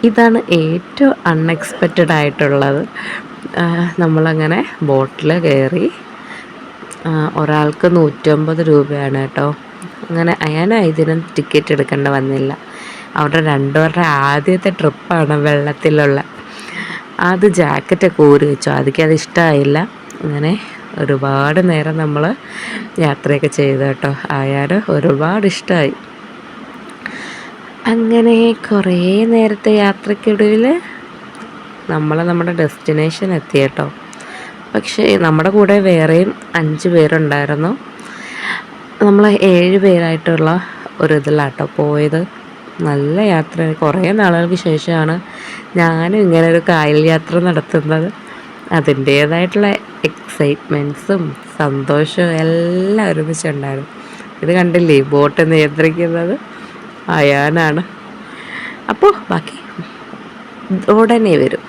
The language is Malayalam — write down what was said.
ഇതാണ് ഏറ്റവും അൺഎക്സ്പെക്റ്റഡ് ആയിട്ടുള്ളത്. നമ്മളങ്ങനെ ബോട്ടിൽ കയറി. ഒരാൾക്ക് 150 രൂപയാണ് കേട്ടോ. അങ്ങനെ ഞാൻ ഇതിനും ടിക്കറ്റ് എടുക്കേണ്ട വന്നില്ല. അവരുടെ ആദ്യത്തെ ട്രിപ്പാണ് വെള്ളത്തിലുള്ള. അത് ജാക്കറ്റൊക്കെ ഊരി വെച്ചു. അത് ഇഷ്ടമായില്ല. അങ്ങനെ ഒരുപാട് നേരം നമ്മൾ യാത്രയൊക്കെ ചെയ്തു കേട്ടോ. ഒരുപാട് ഇഷ്ടമായി. അങ്ങനെ കുറേ നേരത്തെ യാത്രയ്ക്കൊടുവിൽ നമ്മുടെ ഡെസ്റ്റിനേഷൻ എത്തി കേട്ടോ. പക്ഷേ നമ്മുടെ കൂടെ വേറെയും 5 പേരുണ്ടായിരുന്നു. നമ്മൾ 7 പേരായിട്ടുള്ള ഇതിലാട്ടോ പോയത്. നല്ല യാത്ര. കുറേ നാളുകൾക്ക് ശേഷമാണ് ഞാനും ഇങ്ങനെ ഒരു കായൽ യാത്ര നടത്തുന്നത്. അതിൻ്റേതായിട്ടുള്ള എക്സൈറ്റ്മെൻറ്റ്സും സന്തോഷവും എല്ലാം ഒരുമിച്ചുണ്ടായിരുന്നു. ഇത് കണ്ടില്ലേ, ബോട്ട് നിയന്ത്രിക്കുന്നത് അയാനാണ്. അപ്പോൾ ബാക്കി ഉടനെ വരും.